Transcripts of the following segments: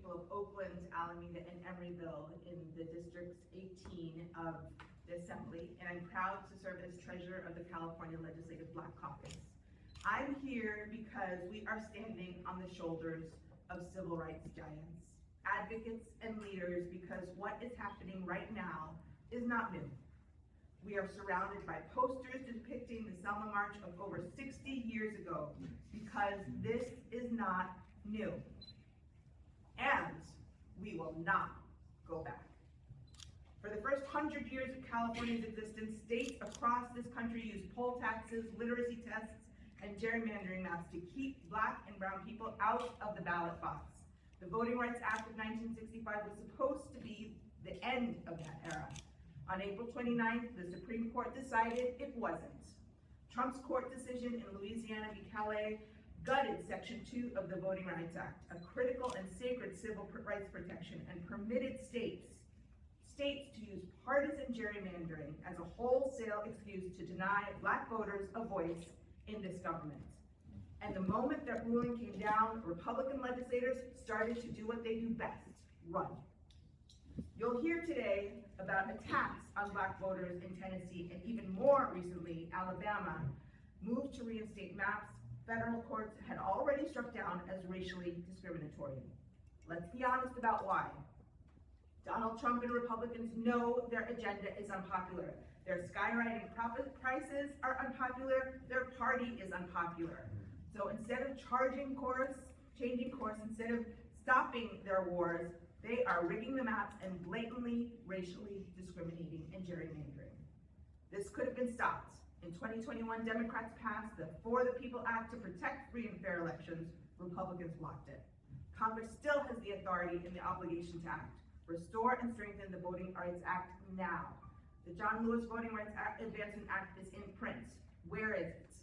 people of Oakland, Alameda, and Emeryville in the Districts 18 of the Assembly, and I'm proud to serve as treasurer of the California Legislative Black Caucus. I'm here because we are standing on the shoulders of civil rights giants, advocates, and leaders, because what is happening right now is not new. We are surrounded by posters depicting the Selma March of over 60 years ago, because this is not new. And we will not go back. For the first 100 years of California's existence, states across this country used poll taxes, literacy tests, and gerrymandering maps to keep Black and brown people out of the ballot box. The Voting Rights Act of 1965 was supposed to be the end of that era. On April 29th, the Supreme Court decided it wasn't. Trump's court decision in Louisiana v. Calif gutted Section 2 of the Voting Rights Act, a critical and sacred civil rights protection, and permitted states to use partisan gerrymandering as a wholesale excuse to deny Black voters a voice in this government. And the moment that ruling came down, Republican legislators started to do what they do best: run. You'll hear today about attacks on Black voters in Tennessee, and even more recently, Alabama moved to reinstate maps federal courts had already struck down as racially discriminatory. Let's be honest about why. Donald Trump and Republicans know their agenda is unpopular. Their skyrocketing profit prices are unpopular. Their party is unpopular. So instead of changing course, instead of stopping their wars, they are rigging the maps and blatantly racially discriminating and gerrymandering. This could have been stopped. In 2021, Democrats passed the For the People Act to protect free and fair elections. Republicans blocked it. Congress still has the authority and the obligation to act. Restore and strengthen the Voting Rights Act now. The John Lewis Voting Rights Advancement Act is in print. Where is it?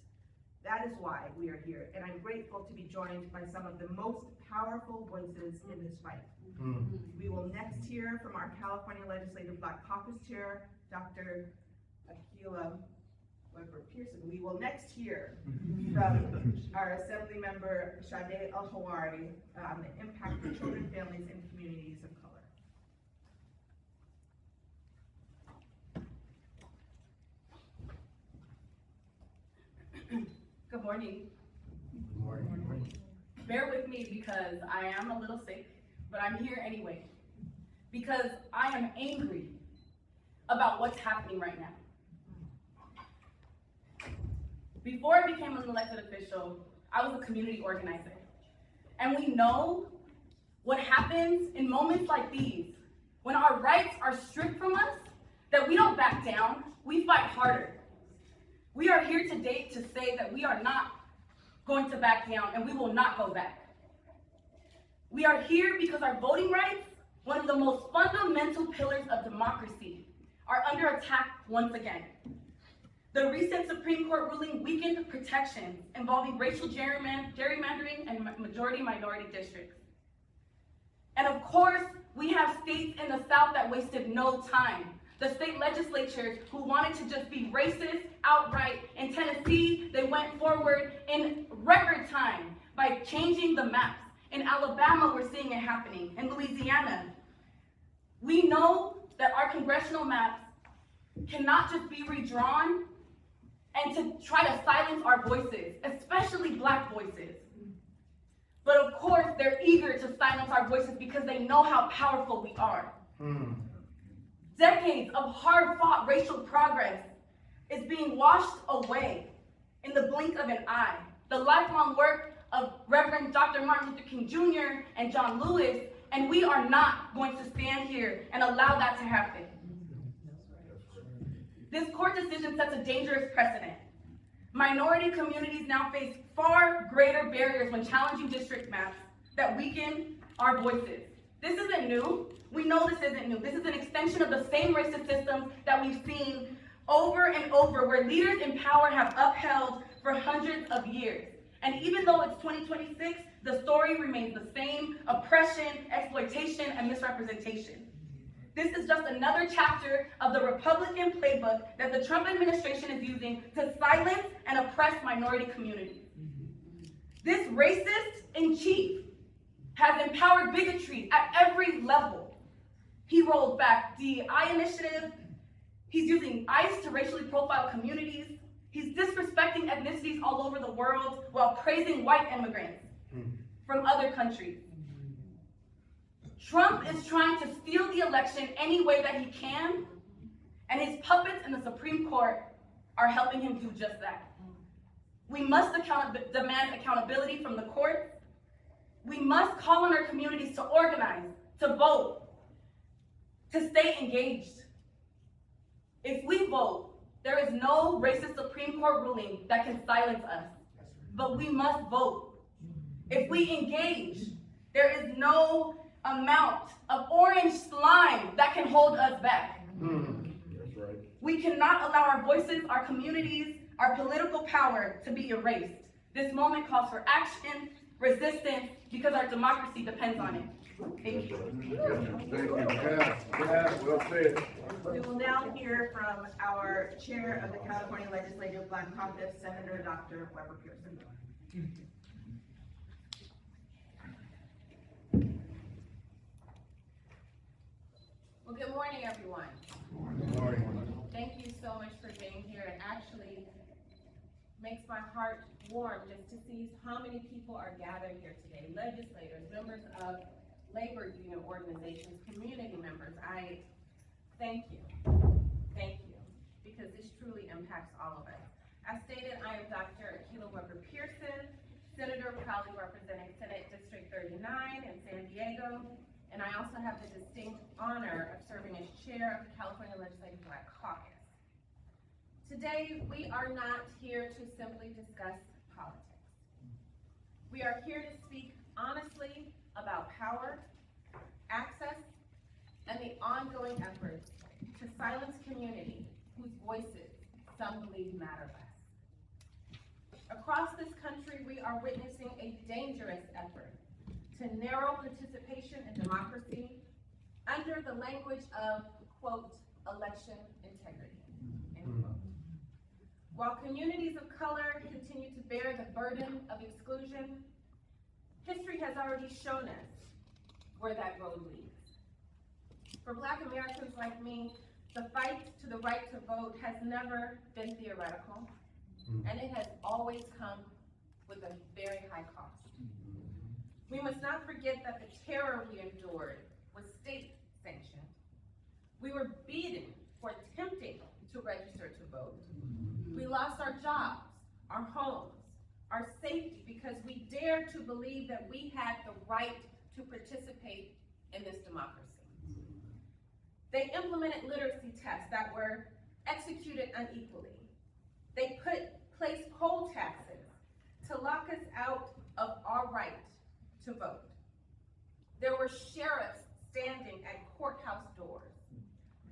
That is why we are here, and I'm grateful to be joined by some of the most powerful voices in this fight. We will next hear from our California Legislative Black Caucus Chair, Dr. Akila Pearson. We will next hear from our Assemblymember Shadeh Al-Hawari on the impact of children, families, and communities of color. Good morning. Good morning. Bear with me because I am a little sick, but I'm here anyway. Because I am angry about what's happening right now. Before I became an elected official, I was a community organizer. And we know what happens in moments like these, when our rights are stripped from us, that we don't back down, we fight harder. We are here today to say that we are not going to back down, and we will not go back. We are here because our voting rights, one of the most fundamental pillars of democracy, are under attack once again. The recent Supreme Court ruling weakened protections involving racial gerrymandering and majority-minority districts. And of course, we have states in the South that wasted no time. The state legislatures who wanted to just be racist outright. In Tennessee, they went forward in record time by changing the maps. In Alabama, we're seeing it happening. In Louisiana, we know that our congressional maps cannot just be redrawn and to try to silence our voices, especially Black voices. But of course, they're eager to silence our voices because they know how powerful we are. Decades of hard-fought racial progress is being washed away in the blink of an eye. The lifelong work of Reverend Dr. Martin Luther King Jr. and John Lewis, and we are not going to stand here and allow that to happen. This court decision sets a dangerous precedent. Minority communities now face far greater barriers when challenging district maps that weaken our voices. This isn't new. We know this isn't new. This is an extension of the same racist systems that we've seen over and over, where leaders in power have upheld for hundreds of years. And even though it's 2026, the story remains the same: oppression, exploitation, and misrepresentation. This is just another chapter of the Republican playbook that the Trump administration is using to silence and oppress minority communities. This racist in chief has empowered bigotry at every level. He rolled back DEI initiative. He's using ICE to racially profile communities. He's disrespecting ethnicities all over the world while praising white immigrants from other countries. Trump is trying to steal the election any way that he can, and his puppets in the Supreme Court are helping him do just that. We must demand accountability from the courts. We must call on our communities to organize, to vote, to stay engaged. If we vote, there is no racist Supreme Court ruling that can silence us, but we must vote. If we engage, there is no amount of orange slime that can hold us back. That's right. We cannot allow our voices, our communities, our political power to be erased. This moment calls for action, resistance, because our democracy depends on it. Thank you. Thank you, Pat. Well said. We will now hear from our chair of the California Legislative Black Caucus, Senator Dr. Weber Pearson. Well, good morning, everyone. Good morning. Thank you so much for being here. It actually makes my heart warm just to see how many people are gathered here today. Legislators, members of labor union organizations, community members. I thank you, because this truly impacts all of us. As stated, I am Dr. Weber Pearson, Senator proudly representing Senate District 39 in San Diego, and I also have the distinct honor of serving as chair of the California Legislative Black Caucus. Today, we are not here to simply discuss politics. We are here to speak honestly about power, access, and the ongoing efforts to silence community whose voices some believe matter less. Across this country, we are witnessing a dangerous effort to narrow participation in democracy under the language of, quote, election integrity, end quote. While communities of color continue to bear the burden of exclusion, history has already shown us where that road leads. For Black Americans like me, the fight to the right to vote has never been theoretical, and it has always come with a very high cost. We must not forget that the terror we endured was state-sanctioned. We were beaten for attempting to register to vote. We lost our jobs, our homes, our safety, because we dared to believe that we had the right to participate in this democracy. They implemented literacy tests that were executed unequally. They placed poll taxes to lock us out of our right to vote. There were sheriffs standing at courthouse doors,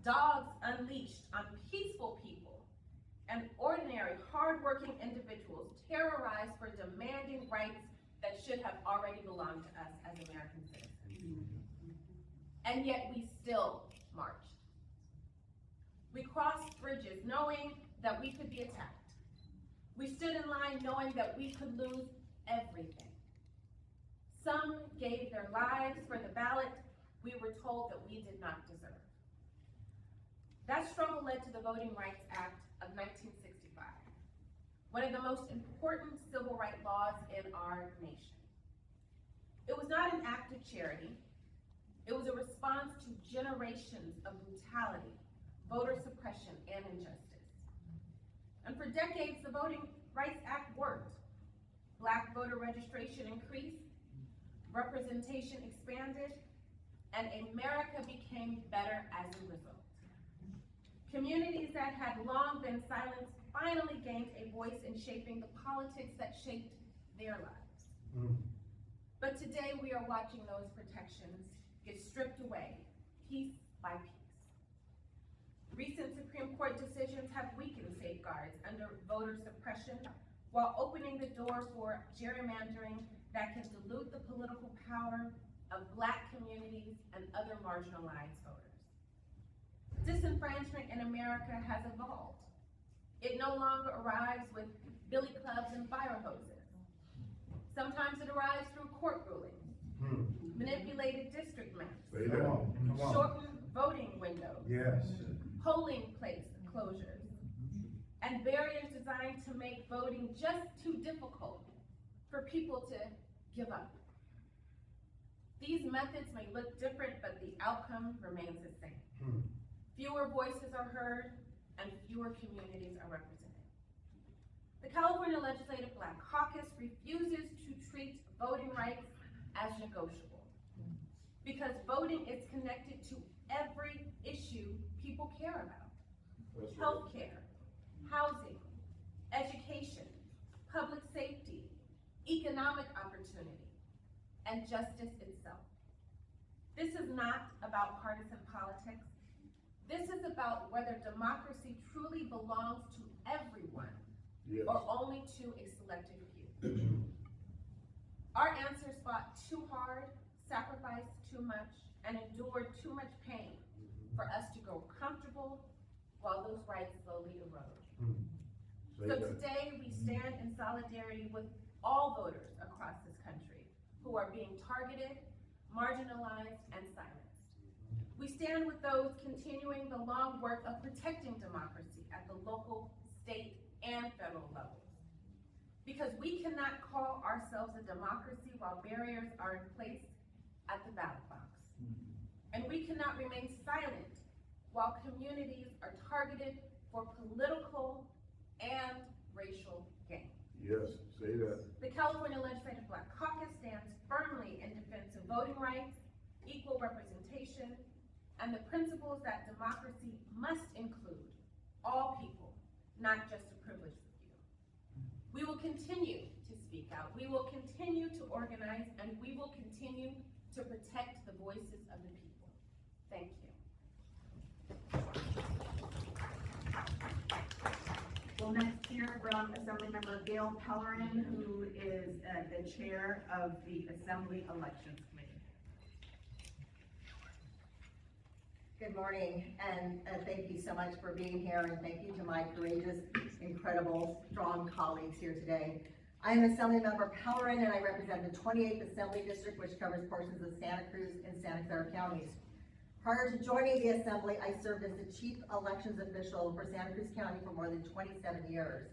dogs unleashed on peaceful people, and ordinary, hardworking individuals terrorized for demanding rights that should have already belonged to us as American citizens. And yet we still marched. We crossed bridges knowing that we could be attacked. We stood in line knowing that we could lose everything. Some gave their lives for the ballot we were told that we did not deserve. That struggle led to the Voting Rights Act of 1965, one of the most important civil rights laws in our nation. It was not an act of charity. It was a response to generations of brutality, voter suppression, and injustice. And for decades, the Voting Rights Act worked. Black voter registration increased, representation expanded, and America became better as a result. Communities that had long been silenced finally gained a voice in shaping the politics that shaped their lives. But today we are watching those protections get stripped away, piece by piece. Recent Supreme Court decisions have weakened safeguards under voter suppression while opening the door for gerrymandering that can dilute the political power of Black communities and other marginalized voters. Disenfranchisement in America has evolved. It no longer arrives with billy clubs and fire hoses. Sometimes it arrives through court rulings. manipulated district maps, Say that. Come on. shortened voting windows, Yes. polling place closures, and barriers designed to make voting just too difficult for people to give up. These methods may look different, but the outcome remains the same. Fewer voices are heard, and fewer communities are represented. The California Legislative Black Caucus refuses to treat voting rights as negotiable, because voting is connected to every issue people care about. That's right. Healthcare, housing, education, public safety, economic opportunity, and justice itself. This is not about partisan politics. This is about whether democracy truly belongs to everyone Yes. or only to a selected few. Our ancestors fought too hard, sacrificed too much, and endured too much pain for us to grow comfortable while those rights slowly erode. Say So that. today, we stand in solidarity with all voters across this country who are being targeted, marginalized, and silenced. We stand with those continuing the long work of protecting democracy at the local, state, and federal levels. Because we cannot call ourselves a democracy while barriers are in place at the ballot box. And we cannot remain silent while communities are targeted for political and racial gain. Yes, say that. The California Legislative Black Caucus stands firmly in defense of voting rights, equal representation, and the principles that democracy must include all people, not just a privileged few. We will continue to speak out, we will continue to organize, and we will continue to protect the voices of the people. Thank you. We'll next hear from Assemblymember Gail Pellerin, who is the chair of the Assembly Elections Committee. Good morning, and thank you so much for being here, and thank you to my courageous, incredible, strong colleagues here today. I am Assemblymember Pellerin, and I represent the 28th Assembly District, which covers portions of Santa Cruz and Santa Clara counties. Prior to joining the Assembly, I served as the Chief Elections Official for Santa Cruz County for more than 27 years.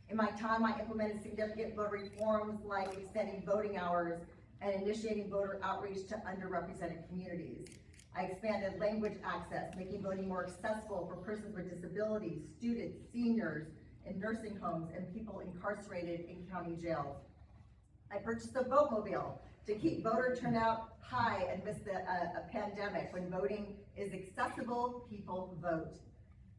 In my time, I implemented significant voter reforms like extending voting hours and initiating voter outreach to underrepresented communities. I expanded language access, making voting more accessible for persons with disabilities, students, seniors, in nursing homes, and people incarcerated in county jails. I purchased a vote-mobile to keep voter turnout high amidst a pandemic. When voting is accessible, people vote.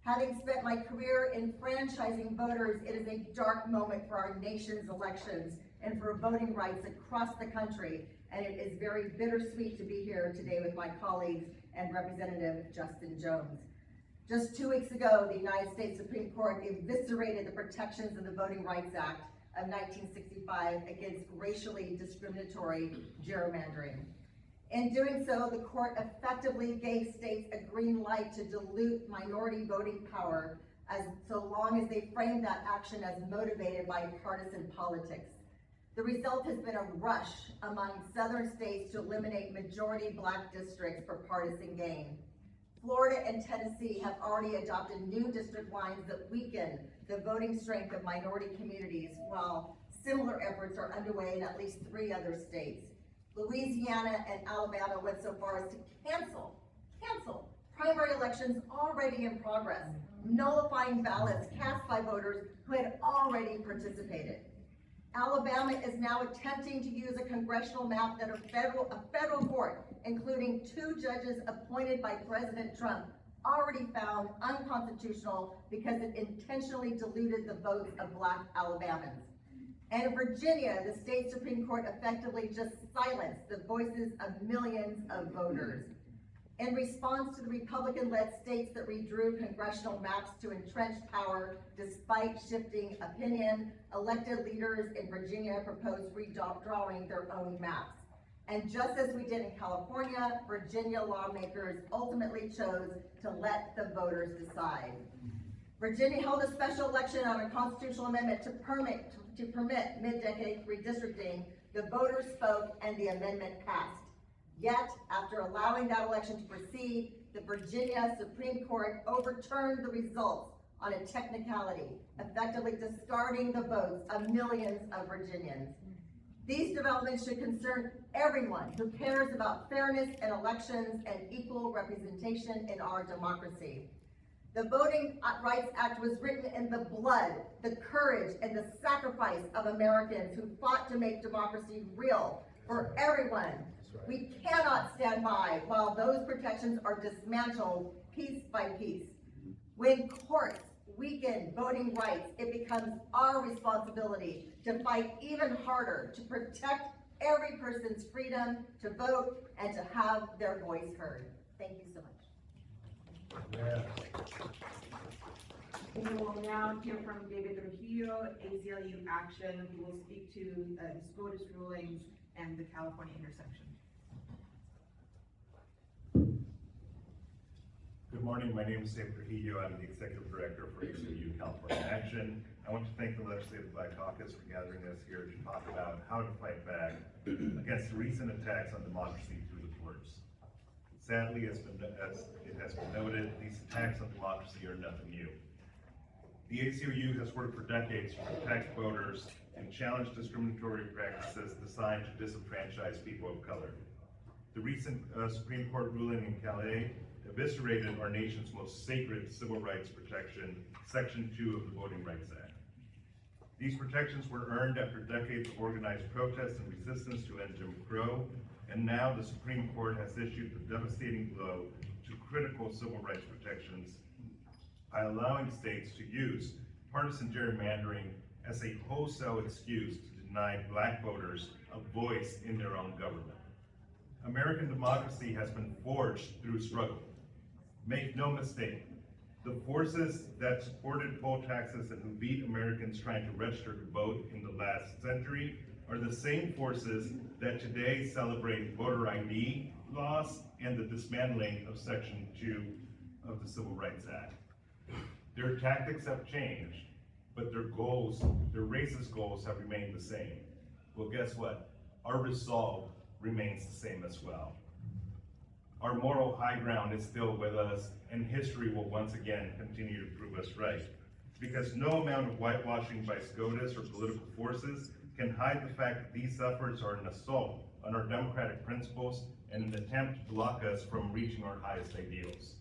Having spent my career in franchising voters, it is a dark moment for our nation's elections and for voting rights across the country, and it is very bittersweet to be here today with my colleagues and Representative Justin Jones. Just 2 weeks ago, the United States Supreme Court eviscerated the protections of the Voting Rights Act of 1965 against racially discriminatory gerrymandering. In doing so, the court effectively gave states a green light to dilute minority voting power so long as they framed that action as motivated by partisan politics. The result has been a rush among southern states to eliminate majority Black districts for partisan gain. Florida and Tennessee have already adopted new district lines that weaken the voting strength of minority communities, while similar efforts are underway in at least 3 other states. Louisiana and Alabama went so far as to cancel primary elections already in progress, nullifying ballots cast by voters who had already participated. Alabama is now attempting to use a congressional map that a federal court, including 2 judges appointed by President Trump, already found unconstitutional because it intentionally diluted the votes of Black Alabamans. And in Virginia, the state Supreme Court effectively just silenced the voices of millions of voters. In response to the Republican-led states that redrew congressional maps to entrench power despite shifting opinion, elected leaders in Virginia proposed redrawing their own maps. And just as we did in California, Virginia lawmakers ultimately chose to let the voters decide. Virginia held a special election on a constitutional amendment to permit mid-decade redistricting. The voters spoke and the amendment passed. Yet, after allowing that election to proceed, the Virginia Supreme Court overturned the results on a technicality, effectively discarding the votes of millions of Virginians. These developments should concern everyone who cares about fairness in elections and equal representation in our democracy. The Voting Rights Act was written in the blood, the courage, and the sacrifice of Americans who fought to make democracy real for everyone. We cannot stand by while those protections are dismantled piece by piece. When courts weaken voting rights, it becomes our responsibility to fight even harder to protect every person's freedom to vote and to have their voice heard. Thank you so much. Yes. We will now hear from David Trujillo, ACLU Action, who will speak to the SCOTUS rulings and the California intersection. Good morning, my name is David Trujillo. I'm the Executive Director for ACLU California Action. I want to thank the Legislative Black Caucus for gathering us here to talk about how to fight back against the recent attacks on democracy through the courts. Sadly, as it has been noted, these attacks on democracy are nothing new. The ACLU has worked for decades to protect voters and challenge discriminatory practices designed to disenfranchise people of color. The recent Supreme Court ruling in Calif eviscerated our nation's most sacred civil rights protection, Section 2 of the Voting Rights Act. These protections were earned after decades of organized protest and resistance to end Jim Crow, and now the Supreme Court has issued the devastating blow to critical civil rights protections by allowing states to use partisan gerrymandering as a wholesale excuse to deny Black voters a voice in their own government. American democracy has been forged through struggle. Make no mistake, the forces that supported poll taxes and who beat Americans trying to register to vote in the last century are the same forces that today celebrate voter ID laws and the dismantling of Section 2 of the Civil Rights Act. Their tactics have changed, but their goals, their racist goals, have remained the same. Well, guess what? Our resolve remains the same as well. Our moral high ground is still with us, and history will once again continue to prove us right. Because no amount of whitewashing by SCOTUS or political forces can hide the fact that these efforts are an assault on our democratic principles and an attempt to block us from reaching our highest ideals.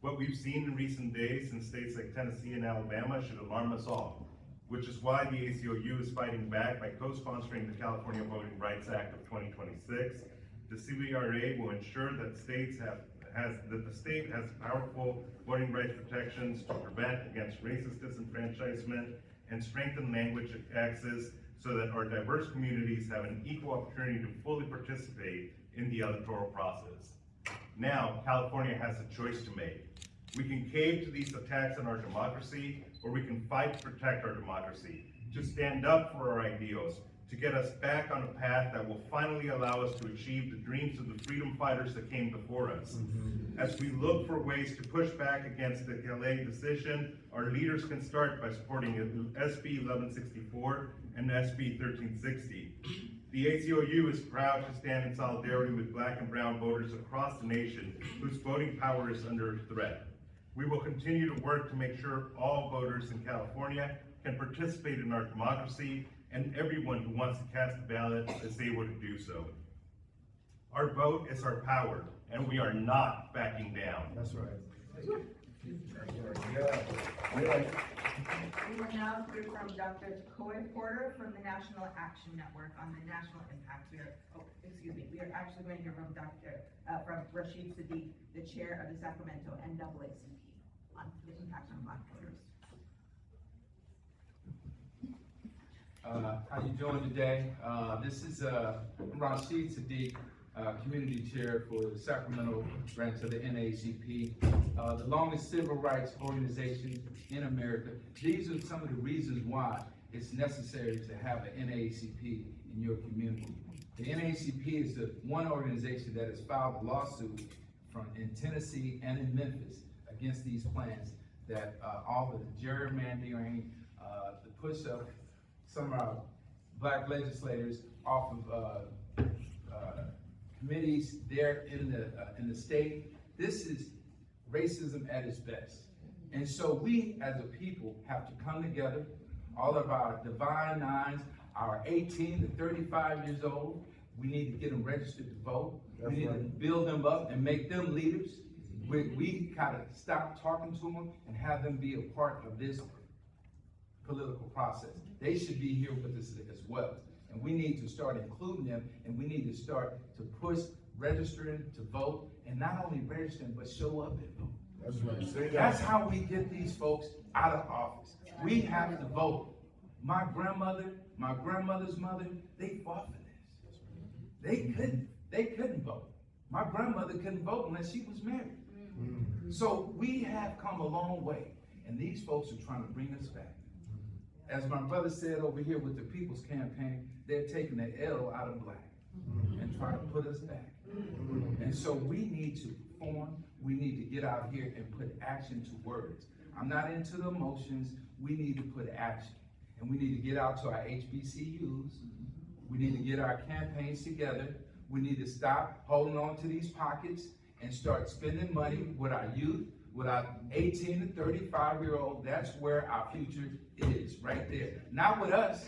What we've seen in recent days in states like Tennessee and Alabama should alarm us all, which is why the ACLU is fighting back by co-sponsoring the California Voting Rights Act of 2026. The CVRA will ensure that the state has powerful voting rights protections to prevent against racist disenfranchisement and strengthen language access so that our diverse communities have an equal opportunity to fully participate in the electoral process. Now, California has a choice to make. We can cave to these attacks on our democracy, or we can fight to protect our democracy, to stand up for our ideals, to get us back on a path that will finally allow us to achieve the dreams of the freedom fighters that came before us. As we look for ways to push back against the Calif decision, our leaders can start by supporting SB 1164 and SB 1360. The ACLU is proud to stand in solidarity with Black and brown voters across the nation whose voting power is under threat. We will continue to work to make sure all voters in California can participate in our democracy, and everyone who wants to cast a ballot is able to do so. Our vote is our power, and we are not backing down. That's right. We will now hear from Dr. Coy Porter from the National Action Network on the national impact. We are actually going to hear from from Rashid Sadiq, the chair of the Sacramento NAACP, on the impact on Black voters. How you doing today? This is Rashid Sadiq, community chair for the Sacramento branch of the NAACP, the longest civil rights organization in America. These are some of the reasons why it's necessary to have an NAACP in your community. The NAACP is the one organization that has filed a lawsuit in Tennessee and in Memphis against these plans that offer the gerrymandering, the push of some of our Black legislators off of committees there in the state. This is racism at its best. And so we as a people have to come together, all of our divine nines, our 18 to 35 years old, we need to get them registered to vote. We need to build them up and make them leaders. We gotta stop talking to them and have them be a part of this political process. They should be here with us as well. And we need to start including them, and we need to start to push registering to vote, and not only registering, but show up and vote. That's right. Say that. That's how we get these folks out of office. We have to vote. My grandmother, my grandmother's mother, they fought for this. They couldn't vote. My grandmother couldn't vote unless she was married. So we have come a long way, and these folks are trying to bring us back. As my brother said over here with the People's Campaign, they're taking the L out of black and trying to put us back. And so we need to perform, we need to get out here and put action to words. I'm not into the emotions, we need to put action. And we need to get out to our HBCUs, we need to get our campaigns together, we need to stop holding on to these pockets and start spending money with our youth, with our 18 to 35-year-old. That's where our future is, right there. Not with us.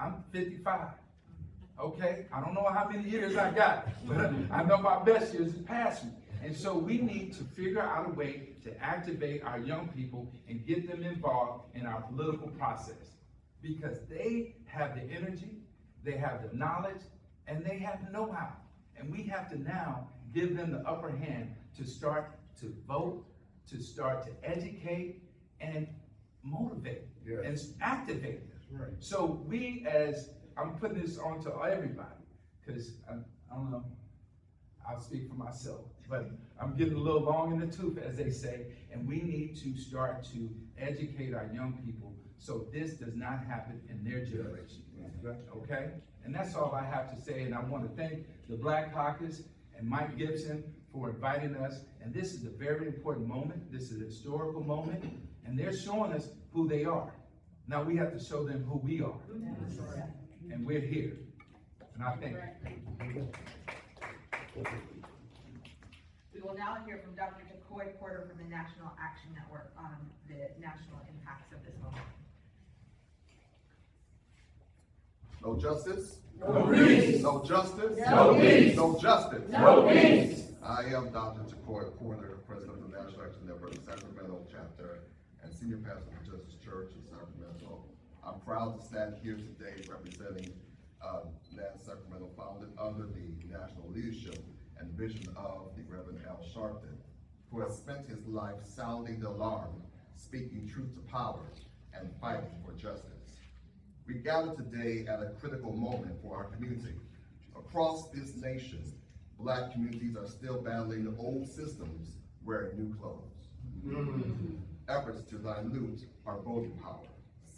I'm 55. Okay? I don't know how many years I got, but I know my best years is past me. And so we need to figure out a way to activate our young people and get them involved in our political process, because they have the energy, they have the knowledge, and they have the know-how. And we have to now give them the upper hand to start to vote, to start to educate and motivate and activate them. Right. So we as, I'm putting this on to everybody, because I don't know, I'll speak for myself, but I'm getting a little long in the tooth, as they say, and we need to start to educate our young people so this does not happen in their generation. Okay? And that's all I have to say, and I want to thank the Black Caucus and Mike Gibson for inviting us. And this is a very important moment. This is a historical moment, and they're showing us who they are. Now we have to show them who we are. And we're here. And I thank you. We will now hear from Dr. Takoy Porter from the National Action Network on the national impacts of this moment. No justice? No peace. No justice? No peace. No justice? No peace. I am Dr. Takoy Porter, President of the National Action Network Sacramento chapter and Senior Pastor of the Justice Church in Sacramento. I'm proud to stand here today representing NAS Sacramento, founded under the national leadership and vision of the Reverend Al Sharpton, who has spent his life sounding the alarm, speaking truth to power, and fighting for justice. We gather today at a critical moment for our community. Across this nation, Black communities are still battling old systems wearing new clothes. Efforts to dilute our voting power,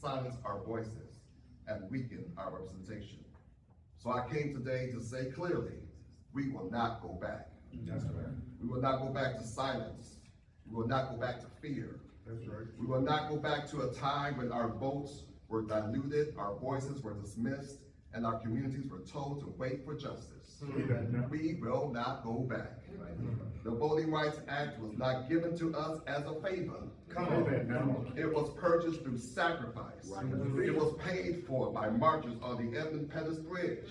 silence our voices, and weaken our representation. So I came today to say clearly, we will not go back. That's right. We will not go back to silence. We will not go back to fear. That's right. We will not go back to a time when our votes were diluted, our voices were dismissed, and our communities were told to wait for justice. We will not go back. The Voting Rights Act was not given to us as a favor. Come on, now. It was purchased through sacrifice. It was paid for by marchers on the Independence Bridge,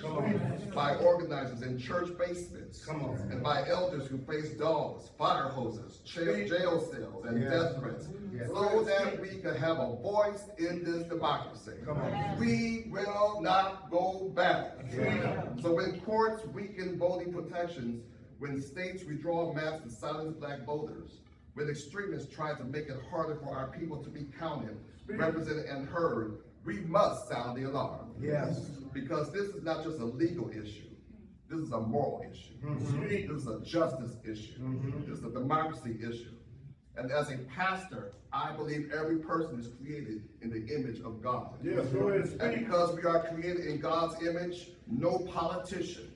by organizers in church basements, and by elders who faced dogs, fire hoses, jail cells, and death threats, so that we could have a voice in this democracy. We will not go back. So when courts weaken voting protections, when states withdraw maps to silence Black voters, when extremists try to make it harder for our people to be counted, represented, and heard, we must sound the alarm. Yes. Because this is not just a legal issue. This is a moral issue. This is a justice issue. This is a democracy issue. And as a pastor, I believe every person is created in the image of God. Yes, go ahead. And because we are created in God's image, no politician,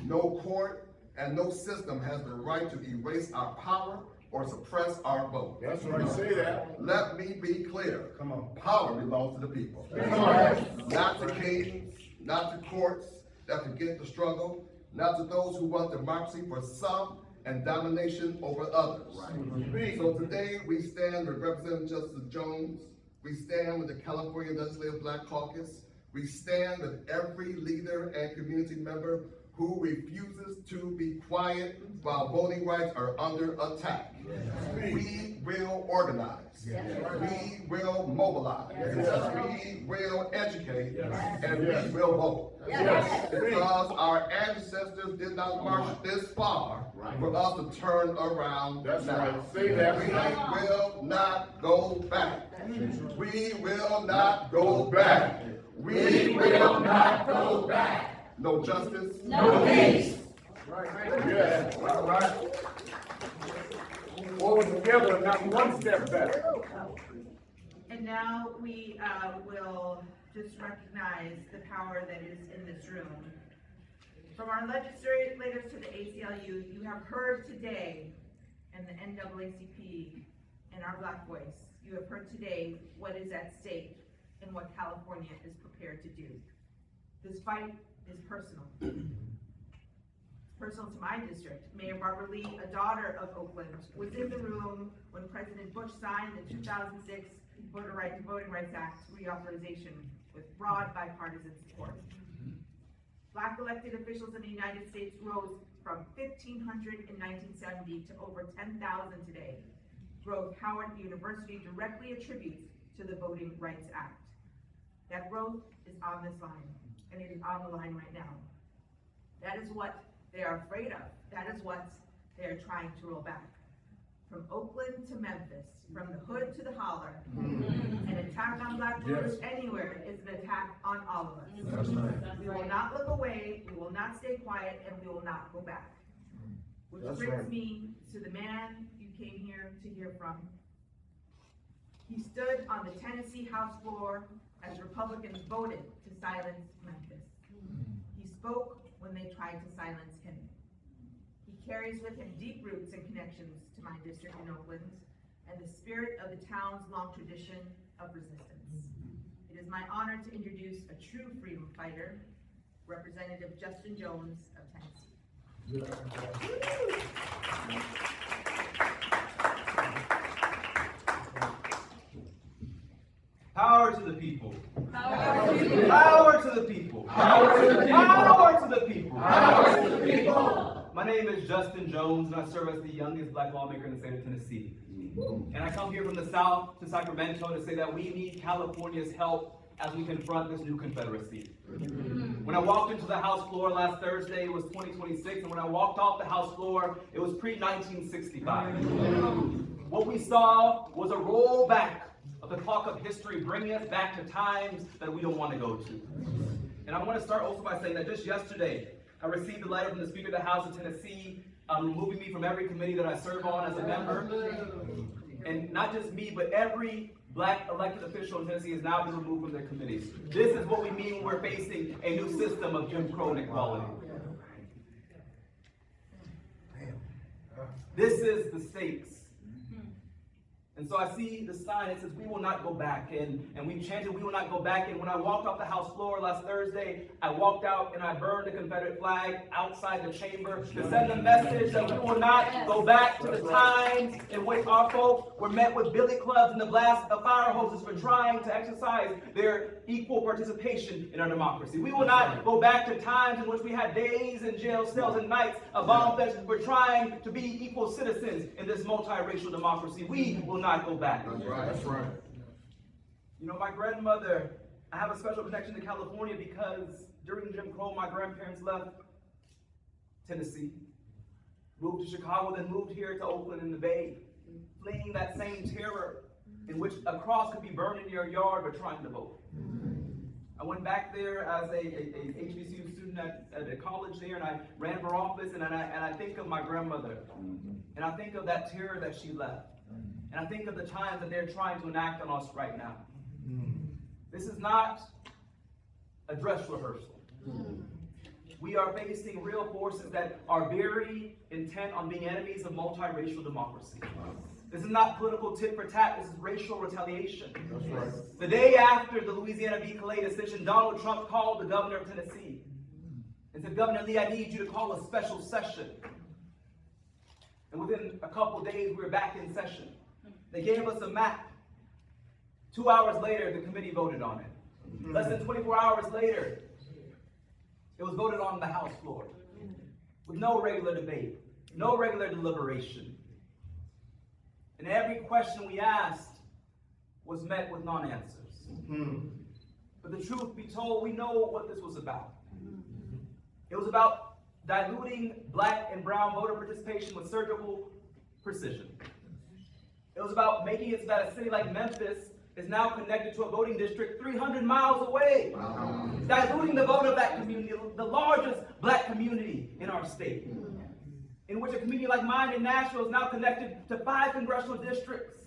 no court, and no system has the right to erase our power or suppress our vote. That's right, say that. Let me be clear. Come on. Power belongs to the people. That's right. Not to kings, not to courts that forget the struggle. not to those who want democracy for some and domination over others. So today we stand with Representative Justice Jones. We stand with the California Legislative Black Caucus. We stand with every leader and community member who refuses to be quiet while voting rights are under attack. We will organize. We will mobilize. We will educate. And we will vote. Because our ancestors did not march this far for us to turn around now. Say that. We will not go back. We will not go back. We will not go back. No justice. No peace. Yes, all right. Forward together, not one step back. And now we will just recognize the power that is in this room. From our legislators to the ACLU, you have heard today, and the NAACP and our Black voice, you have heard today what is at stake and what California is prepared to do. This fight is personal. It's personal to my district. Mayor Barbara Lee, a daughter of Oakland, was in the room when President Bush signed the 2006 Voting Rights Act reauthorization with broad bipartisan support. Black elected officials in the United States rose from 1,500 in 1970 to over 10,000 today. Growth Howard University directly attributes to the Voting Rights Act. That growth is on this line, and it is on the line right now. That is what they are afraid of. That is what they are trying to roll back. From Oakland to Memphis, from the hood to the holler, an attack on Black voters anywhere is an attack on all of us. We will not look away, we will not stay quiet, and we will not go back. Which brings me to the man you came here to hear from. He stood on the Tennessee House floor as Republicans voted to silence Memphis. He spoke when they tried to silence him. He carries with him deep roots and connections to my district in Oakland and the spirit of the town's long tradition of resistance. It is my honor to introduce a true freedom fighter, Representative Justin Jones of Tennessee. Power to the people. Power to the people. Power to the people. Power to the people. Power to the people. Power to the people. My name is Justin Jones, and I serve as the youngest Black lawmaker in the state of Tennessee. And I come here from the South to Sacramento to say that we need California's help as we confront this new Confederacy. When I walked into the House floor last Thursday, it was 2026, and when I walked off the House floor, it was pre-1965. What we saw was a rollback of the clock of history, bringing us back to times that we don't want to go to. And I want to start also by saying that just yesterday, I received a letter from the Speaker of the House of Tennessee, removing me from every committee that I serve on as a member. And not just me, but every Black elected official in Tennessee has now been removed from their committees. This is what we mean when we're facing a new system of Jim Crow inequality. This is the stakes. And so I see the sign that says, we will not go back. And we chanted, we will not go back. And when I walked off the House floor last Thursday, I walked out and I burned the Confederate flag outside the chamber to send a message that we will not go back to the times in which our folks were met with billy clubs and the blast of fire hoses for trying to exercise their equal participation in our democracy. We will not go back to times in which we had days in jail cells and nights of bomb fences for trying to be equal citizens in this multiracial democracy. We will not go back. That's right. That's right. You know, my grandmother, I have a special connection to California because during Jim Crow, my grandparents left Tennessee, moved to Chicago, then moved here to Oakland in the Bay, fleeing that same terror in which a cross could be burned in your yard but trying to vote. I went back there as a HBCU student at a college there, and I ran for office, and I think of my grandmother, and I think of that terror that she left. And I think of the times that they're trying to enact on us right now. This is not a dress rehearsal. We are facing real forces that are very intent on being enemies of multiracial democracy. This is not political tit for tat, this is racial retaliation. That's right. The day after the Louisiana v. Calais decision, Donald Trump called the governor of Tennessee and and said, Governor Lee, I need you to call a special session. And within a couple days, we were back in session. They gave us a map. 2 hours later, the committee voted on it. Less than 24 hours later, it was voted on the House floor with no regular debate, no regular deliberation. And every question we asked was met with non-answers. But the truth be told, we know what this was about. It was about diluting black and brown voter participation with surgical precision. It was about making it so that a city like Memphis is now connected to a voting district 300 miles away. Wow. Diluting the vote of that community, the largest black community in our state. In which a community like mine in Nashville is now connected to 5 congressional districts.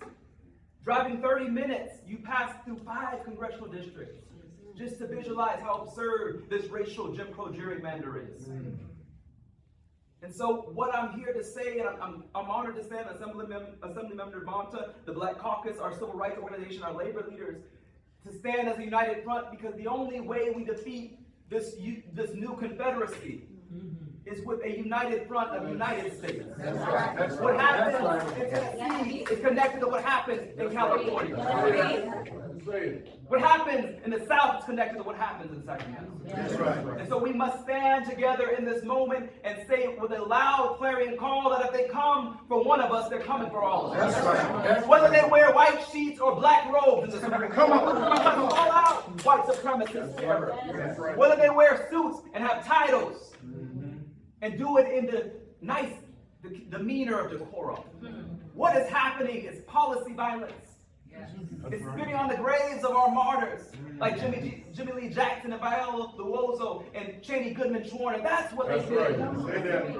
Driving 30 minutes, you pass through 5 congressional districts. Just to visualize how absurd this racial Jim Crow gerrymander is. And so what I'm here to say, and I'm honored to stand Assemblymember Bonta, the Black Caucus, our civil rights organization, our labor leaders, to stand as a united front, because the only way we defeat this new Confederacy is with a united front of United States. That's right. That's What right. happens in Tennessee is connected to what happens in California. What happens in the South is connected to what happens in Sacramento. That's right. And so we must stand together in this moment and say with a loud clarion call that if they come for one of us, they're coming for all of us. That's right. Whether they wear white sheets or black robes in this country, come on, call out white supremacist terror. That's right. Whether they wear suits and have titles and do it in the nice demeanor of decorum. What is happening is policy violence. It's spitting on the graves of our martyrs, like Jimmy Lee Jackson and Viola Luozo and Cheney Goodman Schwarn, and that's what they did. Say that.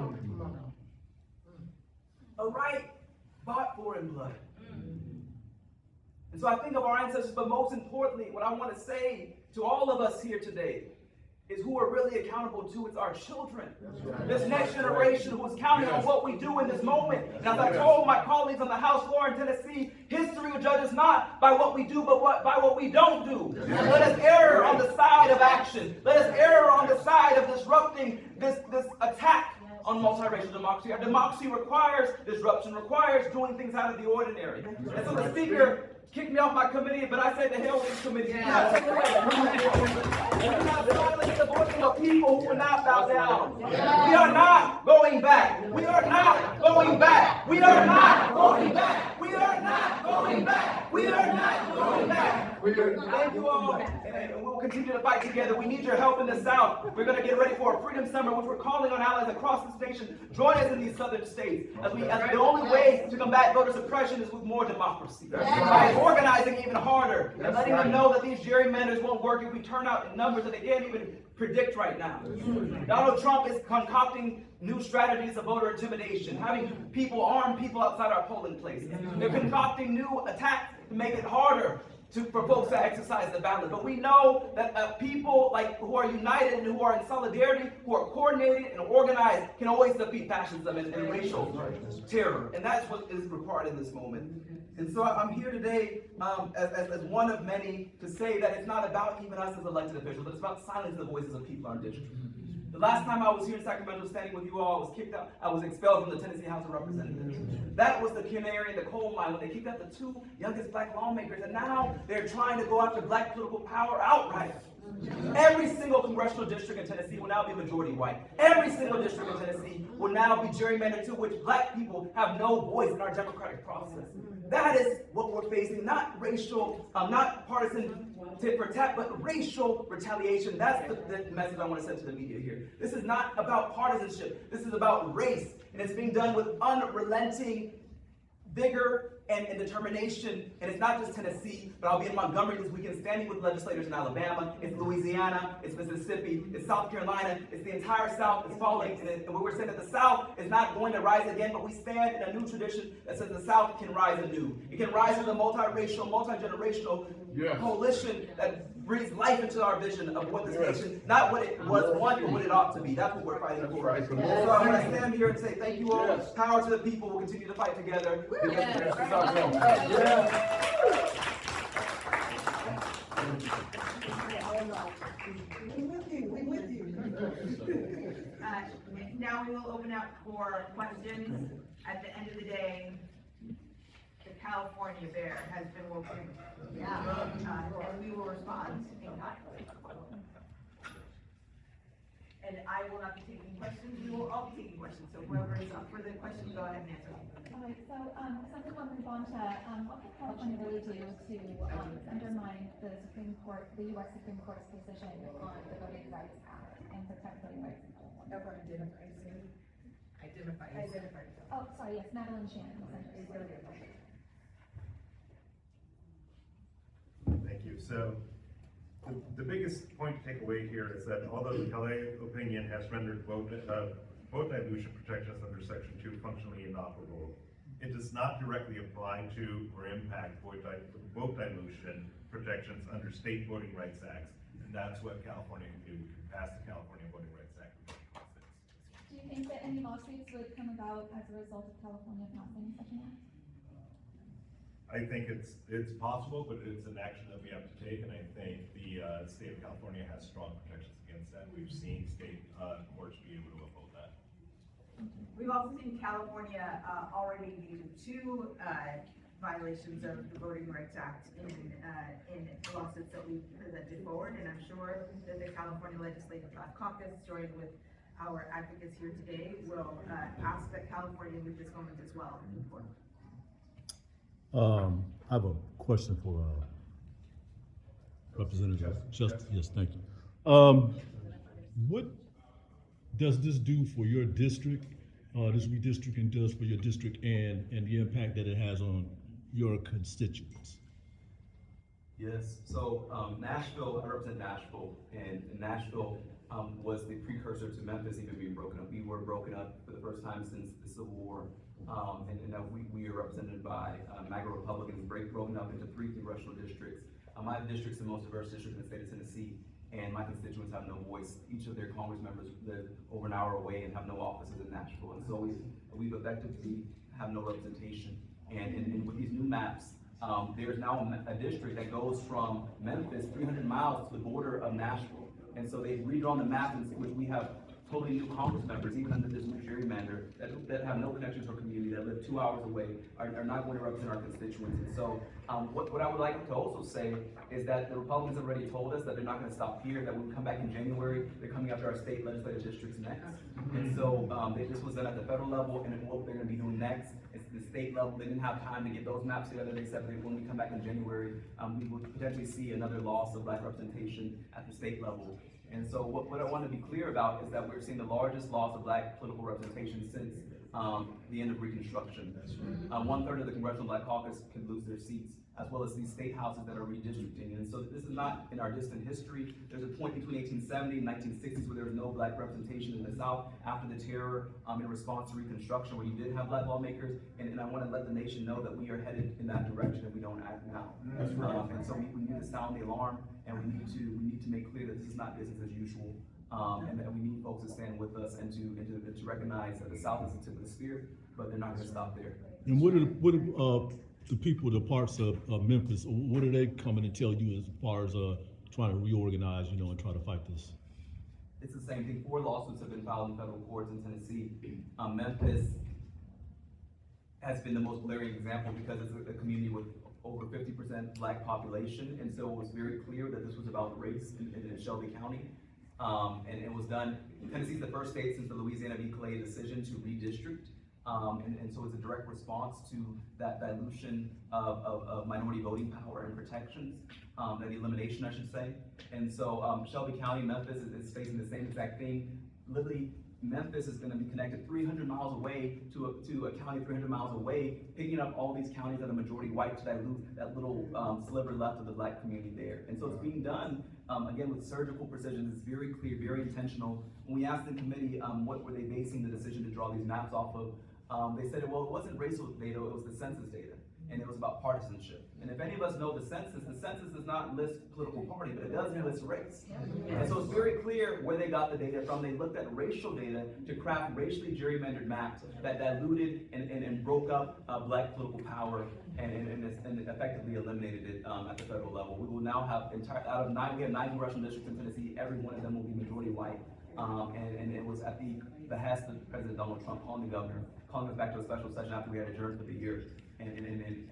A right bought for in blood. And so I think of our ancestors, but most importantly, what I want to say to all of us here today is who we're really accountable to is our children. Right. This next generation who is counting on what we do in this moment. And as I told my colleagues on the House floor in Tennessee, history will judge us not by what we do, but by what we don't do. Let us err on the side of action. Let us err on the side of disrupting this attack on multiracial democracy. Our democracy requires disruption, requires doing things out of the ordinary. And so the speaker kicked me off my committee, but I said to hell with this committee. We're not silencing the voice of people who will not bow down. We are not going back. We are not going back. We are not going back. We are not going back. We are not going back. Thank you all, and we'll continue to fight together. We need your help in the South. We're going to get ready for a Freedom Summer, which we're calling on allies across this nation. Join us in these southern states. As the only way to combat voter suppression is with more democracy. By organizing even harder and letting them know that these gerrymanders won't work if we turn out in numbers that they can't even predict right now. Donald Trump is concocting new strategies of voter intimidation, having arm people outside our polling places. They're concocting new attacks to make it harder for folks to exercise the ballot. But we know that people who are united and who are in solidarity, who are coordinated and organized, can always defeat fascism and racial terror. And that's what is required in this moment. And so I'm here today as one of many to say that it's not about even us as elected officials, but it's about silencing the voices of people in our district. The last time I was here in Sacramento standing with you all, I was kicked out. I was expelled from the Tennessee House of Representatives. That was the canary in the coal mine when they kicked out the 2 youngest black lawmakers, and now they're trying to go after black political power outright. Every single congressional district in Tennessee will now be majority white. Every single district in Tennessee will now be gerrymandered, to which black people have no voice in our democratic process. That is what we're facing, not racial, not partisan tit for tat, but racial retaliation. That's the message I want to send to the media here. This is not about partisanship. This is about race, and it's being done with unrelenting vigor and determination. And it's not just Tennessee, but I'll be in Montgomery this weekend standing with legislators in Alabama, it's Louisiana, it's Mississippi, it's South Carolina, it's the entire South is falling. And we're saying that the South is not going to rise again, but we stand in a new tradition that says the South can rise anew. It can rise with a multiracial, multi-generational coalition that breathes life into our vision of what this nation, not what it was once, but what it ought to be. That's what we're fighting for. So I want to stand here and say thank you all. Power to the people. We'll continue to fight together. We with you. Now we will open up for questions. At the end of the day, the California bear has been woken. And we will respond in kind. And I will not be taking questions, we will all be taking questions, so whoever is up for the question, go ahead and answer. Alright, so, Assemblymember Bonta, what can California really do to, undermine the Supreme Court, the US Supreme Court's decision on the Voting Rights Act and protect voting rights? Identify. Oh, sorry, yes, Madeline Shannon. Thank you. So the biggest point to take away here is that although the Calif opinion has rendered vote dilution protections under Section 2 functionally inoperable, it does not directly apply to or impact vote dilution protections under state voting rights acts. And that's what California can do. We can pass the California Voting Rights Act. Do you think that any lawsuits would come about as a result of California passing such an act? I think it's possible, but it's an action that we have to take, and I think the state of California has strong protections against that. We've seen state courts be able to uphold that. We've also seen California already do 2 violations of the Voting Rights Act in lawsuits that we presented forward, and I'm sure that the California Legislative Black Caucus, joined with our advocates here today, will ask that California move this moment as well in court. I have a question for Representative Justice. Yes, thank you. What does this do for your district? This redistricting does for your district and the impact that it has on your constituents? Yes, so Nashville, I represent Nashville, and Nashville was the precursor to Memphis even being broken up. We were broken up for the first time since the Civil War, and now we are represented by MAGA Republicans, broken up into 3 congressional districts. My district's the most diverse district in the state of Tennessee, and my constituents have no voice. Each of their Congress members live over an hour away and have no offices in Nashville, and so we've effectively have no representation. And with these new maps, there's now a district that goes from Memphis 300 miles to the border of Nashville. And so they've redrawn the map in which we have totally new Congress members, even under this new gerrymander, that have no connection to our community, that live 2 hours away, are not going to represent our constituents. And so what I would like to also say is that the Republicans have already told us that they're not going to stop here, that when we come back in January, they're coming after our state legislative districts next. And so this was done at the federal level, and what they're going to be doing next is the state level. They didn't have time to get those maps together. They said that when we come back in January, we will potentially see another loss of Black representation at the state level. And so what I want to be clear about is that we're seeing the largest loss of Black political representation since the end of Reconstruction. 1/3 of the Congressional Black Caucus can lose their seats, as well as these state houses that are redistricting. And so this is not in our distant history. There's a point between 1870 and 1960s where there was no Black representation in the South after the terror in response to Reconstruction, where you did have Black lawmakers. And I want to let the nation know that we are headed in that direction if we don't act now. That's right. And so we need to sound the alarm, and we need to make clear that this is not business as usual. And that we need folks to stand with us and to recognize that the South is the tip of the spear, but they're not going to stop there. And what are the people, the parts of Memphis, what are they coming to tell you as far as trying to reorganize, and try to fight this? It's the same thing. 4 lawsuits have been filed in federal courts in Tennessee. Memphis has been the most glaring example because it's a community with over 50% Black population, and so it was very clear that this was about race in Shelby County. And it was done. Tennessee's the first state since the Louisiana v. Clay decision to redistrict. And so it's a direct response to that dilution of minority voting power and protections, that elimination, I should say. And so Shelby County, Memphis is facing the same exact thing. Literally, Memphis is going to be connected 300 miles away to a county 300 miles away, picking up all these counties that are majority white to dilute that little sliver left of the Black community there. And so it's being done, again, with surgical precision. It's very clear, very intentional. When we asked the committee what were they basing the decision to draw these maps off of, they said, well, it wasn't racial data, it was the census data. And it was about partisanship. And if any of us know the census does not list political party, but it does list race. And so it's very clear where they got the data from. They looked at racial data to craft racially gerrymandered maps that diluted and broke up Black political power and effectively eliminated it at the federal level. We will now have we have 9 congressional districts in Tennessee. Every one of them will be majority white. And it was at the behest of President Donald Trump calling the governor, calling us back to a special session after we had adjourned for the year, and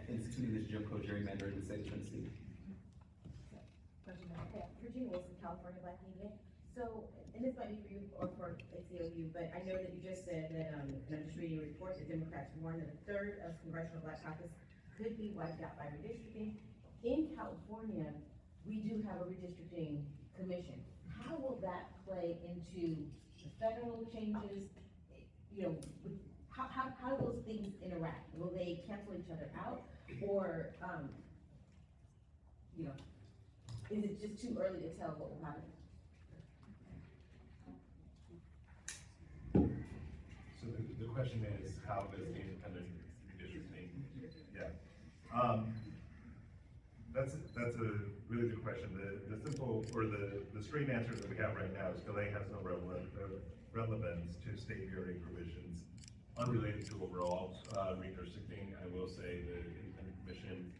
instituting this Jim Crow gerrymandering in the state of Tennessee. Virginia Wilson, California Black Media. So, and this might be for you or for ACLU, but I know that you just said that, and I'm just reading your report, that Democrats warned that a third of Congressional Black Caucus could be wiped out by redistricting. In California, we do have a redistricting commission. How will that play into the federal changes? You know, how do those things interact? Will they cancel each other out, or, you know, is it just too early to tell what will happen? So the question is, how does the independent redistricting? Yeah. That's a really good question. The simple, or the straight answer that we have right now is delay has no relevance to state bureau provisions unrelated to overall redistricting. I will say the independent commission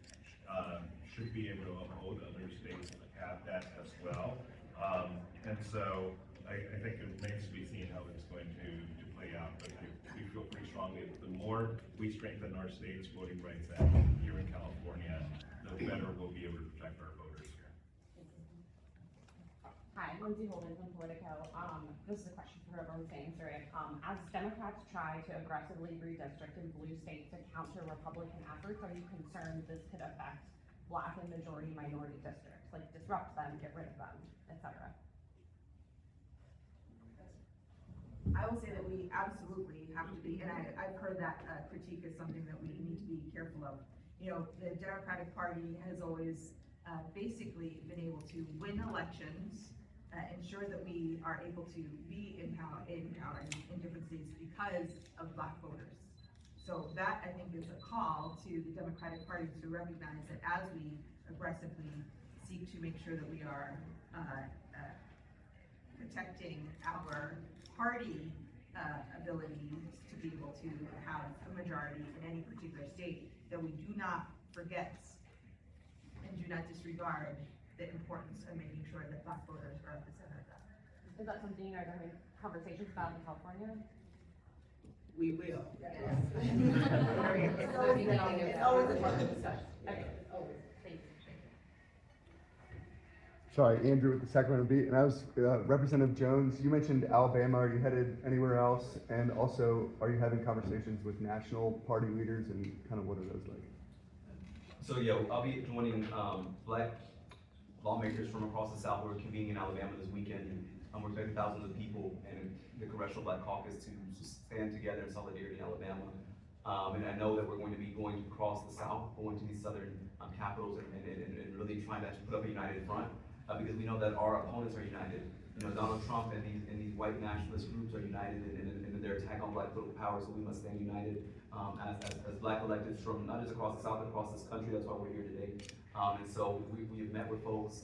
should be able to uphold other states that have that as well. And so I think it remains to be seen how it's going to play out, but we feel pretty strongly that the more we strengthen our state's voting rights act here in California, the better we'll be able to protect our voters here. Hi, Lindsay Holden from Politico. This is a question for whoever wants to answer it. As Democrats try to aggressively redistrict in blue states to counter Republican efforts, are you concerned this could affect Black and majority minority districts, like disrupt them, get rid of them, etc.? I will say that we absolutely have to be, and I've heard that critique is something that we need to be careful of. You know, the Democratic Party has always basically been able to win elections, ensure that we are able to be in power in different states because of Black voters. So that, I think, is a call to the Democratic Party to recognize that as we aggressively seek to make sure that we are protecting our party ability to be able to have a majority in any particular state, that we do not forget and do not disregard the importance of making sure that Black voters are at the center of that. Is that something you guys are having conversations about in California? We will. Yes. It's always a fun discussion. Okay. Always. Thank you. Sorry, Andrew with the Sacramento Beat, and I was Representative Jones. You mentioned Alabama. Are you headed anywhere else? And also, are you having conversations with national party leaders, and kind of what are those like? So yeah, I'll be joining Black lawmakers from across the South. We're convening in Alabama this weekend. We're expecting thousands of people and the Congressional Black Caucus to stand together in solidarity in Alabama. And I know that we're going to be going across the South, going to these southern capitals, and really trying to actually put up a united front, because we know that our opponents are united. You know, Donald Trump and these white nationalist groups are united in their attack on Black political power, so we must stand united as Black electeds from not just across the South, but across this country. That's why we're here today. And so we have met with folks.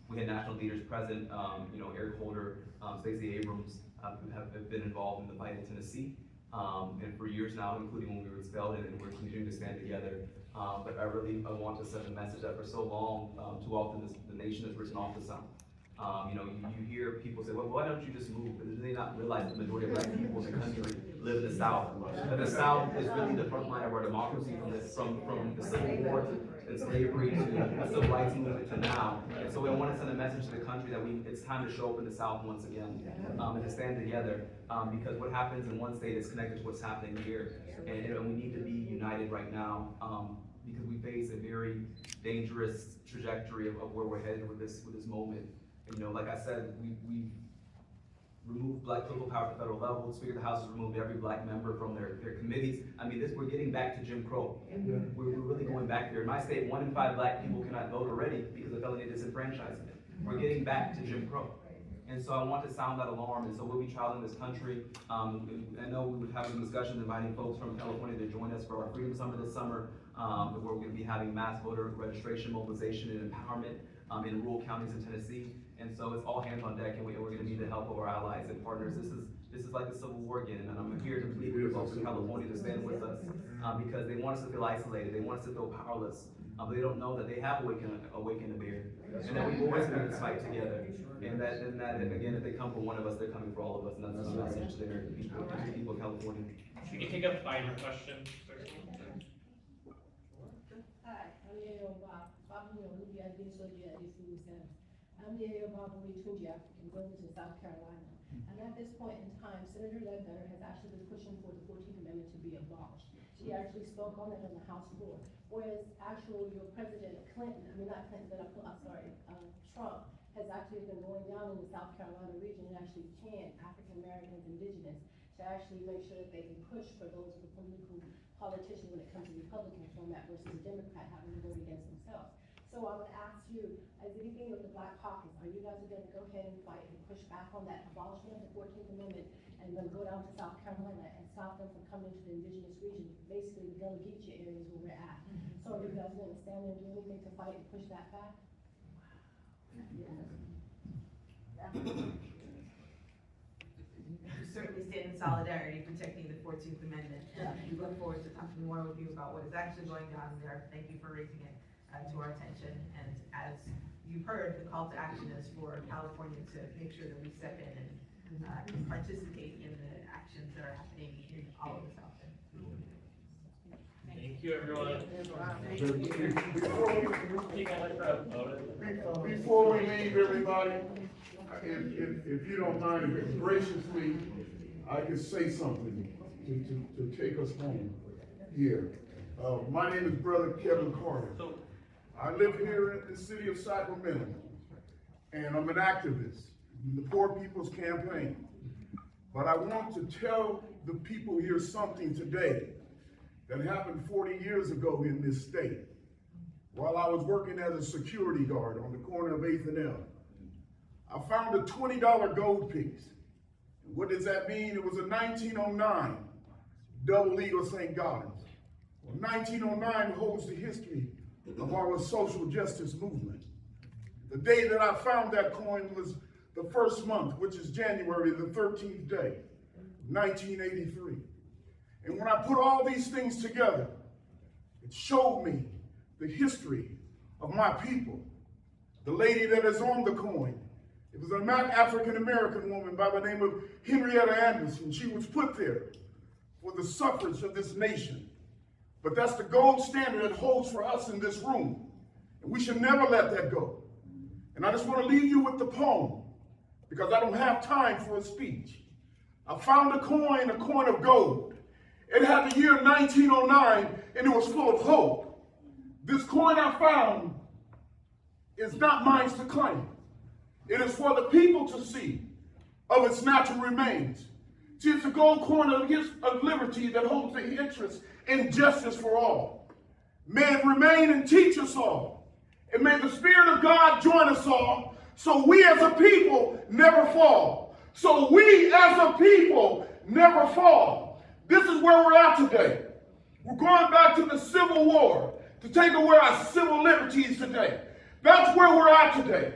We had national leaders present, you know, Eric Holder, Stacey Abrams, who have been involved in the fight in Tennessee, and for years now, including when we were expelled, and we're continuing to stand together. But I want to send a message that for so long, too often the nation is written off the South. You know, you hear people say, well, why don't you just move? But do they not realize the majority of Black people in the country live in the South? But the South is really the front line of our democracy from the Civil War and slavery to the Civil Rights Movement to now. And so we want to send a message to the country that it's time to show up in the South once again, and to stand together, because what happens in one state is connected to what's happening here. And we need to be united right now, because we face a very dangerous trajectory of where we're headed with this moment. And, you know, like I said, we've removed Black political power at the federal level. The Speaker of the House has removed every Black member from their committees. I mean, we're getting back to Jim Crow. We're really going back there. In my state, 1 in 5 Black people cannot vote already because of felony disenfranchisement. We're getting back to Jim Crow. And so I want to sound that alarm, and so we'll be traveling this country. I know we would have some discussions inviting folks from California to join us for our Freedom Summit this summer, where we're going to be having mass voter registration, mobilization, and empowerment in rural counties in Tennessee. And so it's all hands on deck, and we're going to need the help of our allies and partners. This is like the Civil War again, and I'm here to plead with the folks in California to stand with us, because they want us to feel isolated. They want us to feel powerless. but they don't know that they have awakened a bear, and that we've always been in this fight together, and that again, if they come for one of us, they're coming for all of us, and that's the message to the American people, to the people of California. We can take a final question. Hi, I'm Yayo Bob. I'm Yayo Bob from Tunji, African Wilmington, South Carolina. And at this point in time, Senator Ledbetter has actually been pushing for the 14th Amendment to be abolished. She actually spoke on it on the House floor. Whereas actually your President Clinton, Trump has actually been going down in the South Carolina region and actually canned African Americans, indigenous, to actually make sure that they can push for those of the political politicians when it comes to Republican format versus a Democrat having to vote against themselves. So I would ask you, as anything with the Black Caucus, are you guys going to go ahead and fight and push back on that abolishment of the 14th Amendment and then go down to South Carolina and stop them from coming to the indigenous region, basically the Gullah-Geechee areas where we're at? So are you guys going to stand there and do anything to fight and push that back? We certainly stand in solidarity protecting the 14th Amendment. We look forward to talking more with you about what is actually going on there. Thank you for raising it to our attention. And as you've heard, the call to action is for California to make sure that we step in and participate in the actions that are happening in all of the South End. Thank you, everyone. Before we leave, everybody, if you don't mind, if graciously, I can say something to take us home here. My name is Brother Kevin Carter. I live here in the city of Sacramento, and I'm an activist in the Poor People's Campaign. But I want to tell the people here something today that happened 40 years ago in this state. While I was working as a security guard on the corner of 8th and L, I found a $20 gold piece. What does that mean? It was a 1909 double eagle St. Gaudens. Well, 1909 holds the history of our social justice movement. The day that I found that coin was the first month, which is January the 13th day, 1983. And when I put all these things together, it showed me the history of my people. The lady that is on the coin, it was an African-American woman by the name of Henrietta Anderson. She was put there for the suffrage of this nation. But that's the gold standard that holds for us in this room. And we should never let that go. And I just want to leave you with the poem, because I don't have time for a speech. I found a coin of gold. It had the year 1909, and it was full of hope. This coin I found is not mine to claim. It is for the people to see of its natural remains. See, it's a gold coin of liberty that holds the interest and justice for all. May it remain and teach us all. And may the Spirit of God join us all, so we as a people never fall. So we as a people never fall. This is where we're at today. We're going back to the Civil War to take away our civil liberties today. That's where we're at today.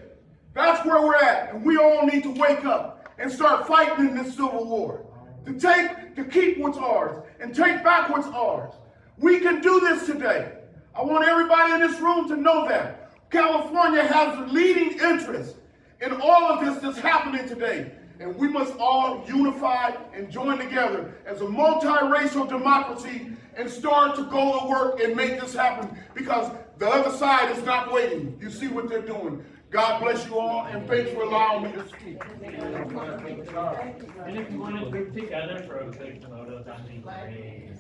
That's where we're at. And we all need to wake up and start fighting in this Civil War. To keep what's ours and take back what's ours. We can do this today. I want everybody in this room to know that. California has the leading interest in all of this that's happening today. And we must all unify and join together as a multiracial democracy and start to go to work and make this happen, because the other side is not waiting. You see what they're doing. God bless you all, and thanks for allowing me to speak. And if you want to group together for a quick photo, that'd be great.